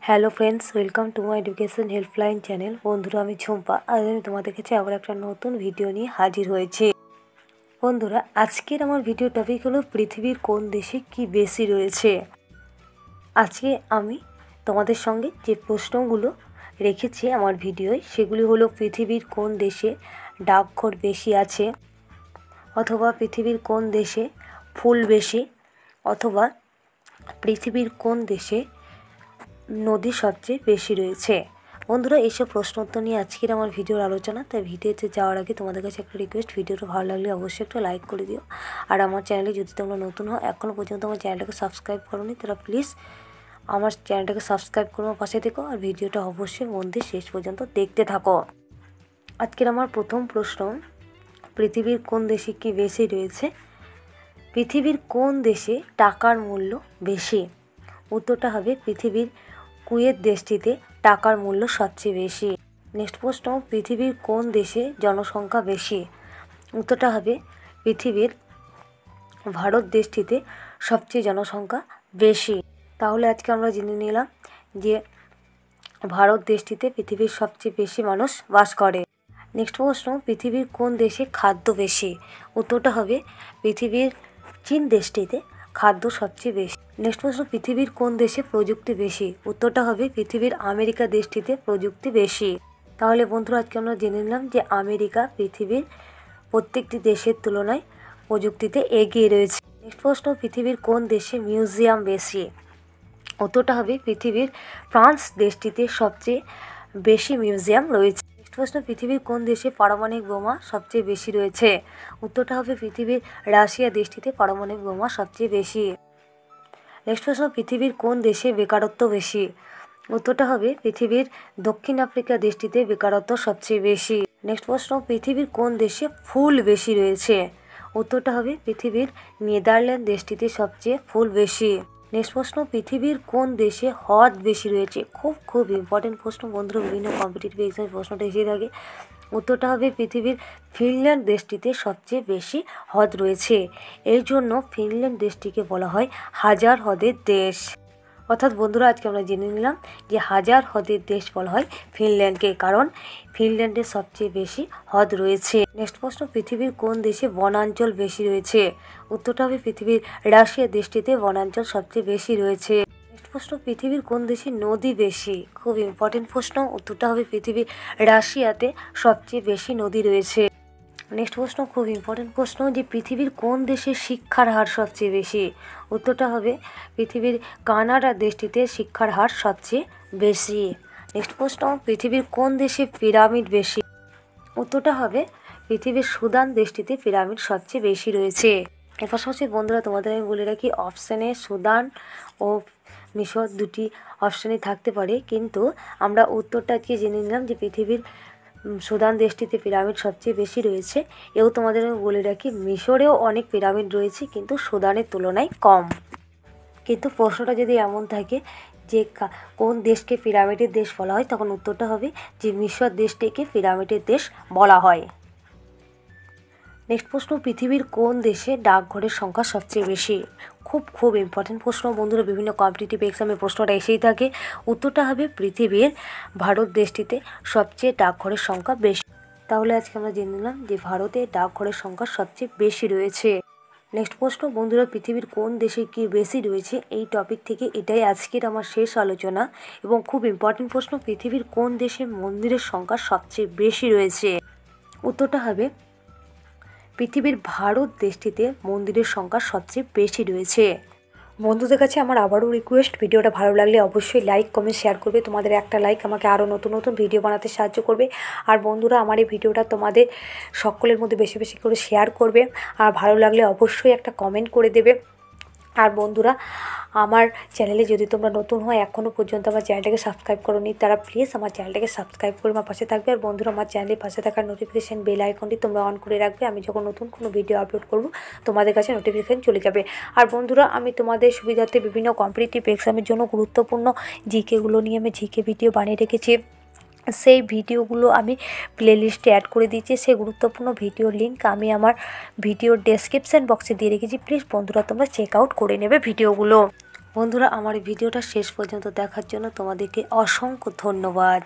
Hello friends, welcome to my education helpline channel. বন্ধুরা, আমি ঝুম্পা। আজ আমি তোমাদের কাছে আবার একটা নতুন ভিডিও নিয়ে হাজির হয়েছি। বন্ধুরা, আজকের আমার ভিডিও টপিক হলো পৃথিবীর কোন দেশে কি বেশি রয়েছে। আজকে আমি তোমাদের সঙ্গে যে প্রশ্নগুলো রেখেছি আমার ভিডিওয়, সেগুলি হলো পৃথিবীর কোন দেশে ডাকঘর বেশি আছে, অথবা পৃথিবীর কোন দেশে ফুল বেশি, অথবা পৃথিবীর কোন দেশে নদী সবচেয়ে বেশি রয়েছে। বন্ধুরা, এইসব প্রশ্ন উত্তর নিয়ে আজকের আমার ভিডিওর আলোচনা। তাই ভিডিওতে যাওয়ার আগে তোমাদের কাছে একটা রিকোয়েস্ট, ভিডিওটা ভালো লাগলে অবশ্যই একটা লাইক করে দিও। আর আমার চ্যানেলে যদি তোমরা নতুন হও, এখনও পর্যন্ত আমার চ্যানেলটাকে সাবস্ক্রাইব করোনি, তারা প্লিজ আমার চ্যানেলটাকে সাবস্ক্রাইব করে আমার পাশে থেকো। আর ভিডিওটা অবশ্যই মন দিয়ে শেষ পর্যন্ত দেখতে থাকো। আজকের আমার প্রথম প্রশ্ন, পৃথিবীর কোন দেশে কি বেশি রয়েছে। পৃথিবীর কোন দেশে টাকার মূল্য বেশি? উত্তরটা হবে পৃথিবীর কুয়েত দেশটিতে টাকার মূল্য সবচেয়ে বেশি। নেক্সট প্রশ্ন, পৃথিবীর কোন দেশে জনসংখ্যা বেশি? উত্তরটা হবে পৃথিবীর ভারত দেশটিতে সবচেয়ে জনসংখ্যা বেশি। তাহলে আজকে আমরা জেনে নিলাম যে ভারত দেশটিতে পৃথিবীর সবচেয়ে বেশি মানুষ বাস করে। নেক্সট প্রশ্ন, পৃথিবীর কোন দেশে খাদ্য বেশি? উত্তরটা হবে পৃথিবীর চীন দেশটিতে খাদ্য সবচেয়ে বেশি। নেক্সট প্রশ্ন, পৃথিবীর কোন দেশে প্রযুক্তি বেশি? উত্তরটা হবে পৃথিবীর আমেরিকা দেশটিতে প্রযুক্তি বেশি। তাহলে বন্ধুরা, আজকে আমরা জেনে নিলাম যে আমেরিকা পৃথিবীর প্রত্যেকটি দেশের তুলনায় প্রযুক্তিতে এগিয়ে রয়েছে। নেক্সট প্রশ্ন, পৃথিবীর কোন দেশে মিউজিয়াম বেশি? উত্তরটা হবে পৃথিবীর ফ্রান্স দেশটিতে সবচেয়ে বেশি মিউজিয়াম রয়েছে। নেক্সট প্রশ্ন, পৃথিবীর কোন দেশে পারমাণবিক বোমা সবচেয়ে বেশি রয়েছে? উত্তরটা হবে পৃথিবীর রাশিয়া দেশটিতে পারমাণবিক বোমা সবচেয়ে বেশি। নেক্সট প্রশ্ন, পৃথিবীর কোন দেশে বেকারত্ব বেশি? উত্তরটা হবে পৃথিবীর দক্ষিণ আফ্রিকা দেশটিতে বেকারত্ব সবচেয়ে বেশি। নেক্সট প্রশ্ন, পৃথিবীর কোন দেশে ফুল বেশি রয়েছে? উত্তরটা হবে পৃথিবীর নেদারল্যান্ড দেশটিতে সবচেয়ে ফুল বেশি। নেক্সট প্রশ্ন, পৃথিবীর কোন দেশে হ্রদ বেশি রয়েছে? খুব ইম্পর্টেন্ট প্রশ্ন বন্ধুরা, বিভিন্ন কম্পিটিটিভ এক্সামে প্রশ্নটা এসে থাকে। উত্তরটা হবে পৃথিবীর ফিনল্যান্ড দেশটিতে সবচেয়ে বেশি হ্রদ রয়েছে। এর জন্য ফিনল্যান্ড দেশটিকে বলা হয় হাজার হ্রদের দেশ। অর্থাৎ বন্ধুরা, আজকে আমরা জেনে নিলাম যে হাজার হ্রদের দেশ বলা হয় ফিনল্যান্ডকে, কারণ ফিনল্যান্ডে সবচেয়ে বেশি হ্রদ রয়েছে। নেক্সট প্রশ্ন, পৃথিবীর কোন দেশে বনাঞ্চল বেশি রয়েছে? উত্তরটা হবে পৃথিবীর রাশিয়া দেশটিতে বনাঞ্চল সবচেয়ে বেশি রয়েছে। নেক্সট প্রশ্ন, পৃথিবীর কোন দেশে নদী বেশি? খুব ইম্পর্টেন্ট প্রশ্ন। উত্তরটা হবে পৃথিবীর রাশিয়াতে সবচেয়ে বেশি নদী রয়েছে। নেক্সট প্রশ্ন, খুব ইম্পর্টেন্ট প্রশ্ন, যে পৃথিবীর কোন দেশে শিক্ষার হার সবচেয়ে বেশি? উত্তরটা হবে পৃথিবীর কানাডা দেশটিতে শিক্ষার হার সবচেয়ে বেশি। নেক্সট প্রশ্ন, পৃথিবীর কোন দেশে পিরামিড বেশি? উত্তরটা হবে পৃথিবীর সুদান দেশটিতে পিরামিড সবচেয়ে বেশি রয়েছে। এর পাশাপাশি বন্ধুরা, তোমাদের আমি বলে রাখি, অপশানে সুদান ও মিশর দুটি অপশানই থাকতে পারে, কিন্তু আমরা উত্তরটা আজকে জেনে নিলাম যে পৃথিবীর সুদান দেশটিতে পিরামিড সবচেয়ে বেশি রয়েছে। এও তোমাদের আমি বলে রাখি, মিশরেও অনেক পিরামিড রয়েছে, কিন্তু সুদানের তুলনায় কম। কিন্তু প্রশ্নটা যদি এমন থাকে যে কোন দেশকে পিরামিডের দেশ বলা হয়, তখন উত্তরটা হবে যে মিশর দেশটিকে পিরামিডের দেশ বলা হয়। নেক্সট প্রশ্ন, পৃথিবীর কোন দেশে ডাকঘরের সংখ্যা সবচেয়ে বেশি? খুব ইম্পর্টেন্ট প্রশ্ন বন্ধুরা, বিভিন্ন কম্পিটিটিভ এক্সামে প্রশ্নটা এসেই থাকে। উত্তরটা হবে পৃথিবীর ভারত দেশটিতে সবচেয়ে ডাকঘরের সংখ্যা বেশি। তাহলে আজকে আমরা জেনে নিলাম যে ভারতে ডাকঘরের সংখ্যা সবচেয়ে বেশি রয়েছে। নেক্সট প্রশ্ন, বন্ধুরা, পৃথিবীর কোন দেশে কি বেশি রয়েছে? এই টপিক থেকে এটাই আজকের আমার শেষ আলোচনা, এবং খুব ইম্পর্টেন্ট প্রশ্ন, পৃথিবীর কোন দেশে মন্দিরের সংখ্যা সবচেয়ে বেশি রয়েছে? উত্তরটা হবে পৃথিবীর ভারত দেশটিতে মন্দিরের সংখ্যা সবচেয়ে বেশি রয়েছে। বন্ধুদের কাছে আমার আবারও রিকোয়েস্ট, ভিডিওটা ভালো লাগলে অবশ্যই লাইক কমেন্ট শেয়ার করবে। তোমাদের একটা লাইক আমাকে আরও নতুন ভিডিও বানাতে সাহায্য করবে। আর বন্ধুরা, আমার এই ভিডিওটা তোমাদের সকলের মধ্যে বেশি বেশি করে শেয়ার করবে। আর ভালো লাগলে অবশ্যই একটা কমেন্ট করে দেবে। আর বন্ধুরা, আমার চ্যানেলে যদি তোমরা নতুন হয়, এখনও পর্যন্ত আমার চ্যানেলটাকে সাবস্ক্রাইব করোনি, তারা প্লিজ আমার চ্যানেলটাকে সাবস্ক্রাইব করে আমার পাশে থাকবে। আর বন্ধুরা, আমার চ্যানেলের পাশে থাকার নোটিফিকেশান বেল আইকনটি তোমরা অন করে রাখবে। আমি যখন নতুন কোনো ভিডিও আপলোড করব, তোমাদের কাছে নোটিফিকেশান চলে যাবে। আর বন্ধুরা, আমি তোমাদের সুবিধার্থে বিভিন্ন কম্পিটিটিভ এক্সামের জন্য গুরুত্বপূর্ণ জিকেগুলো নিয়ে আমি জিকে ভিডিও বানিয়ে রেখেছি। সেই ভিডিওগুলো আমি প্লেলিস্টে অ্যাড করে দিয়েছি। সেই গুরুত্বপূর্ণ ভিডিওর লিঙ্ক আমি আমার ভিডিওর ডেসক্রিপশান বক্সে দিয়ে রেখেছি। প্লিজ বন্ধুরা, তোমরা চেক আউট করে নেবে ভিডিওগুলো। বন্ধুরা, আমার এই ভিডিওটা শেষ পর্যন্ত দেখার জন্য তোমাদেরকে অসংখ্য ধন্যবাদ।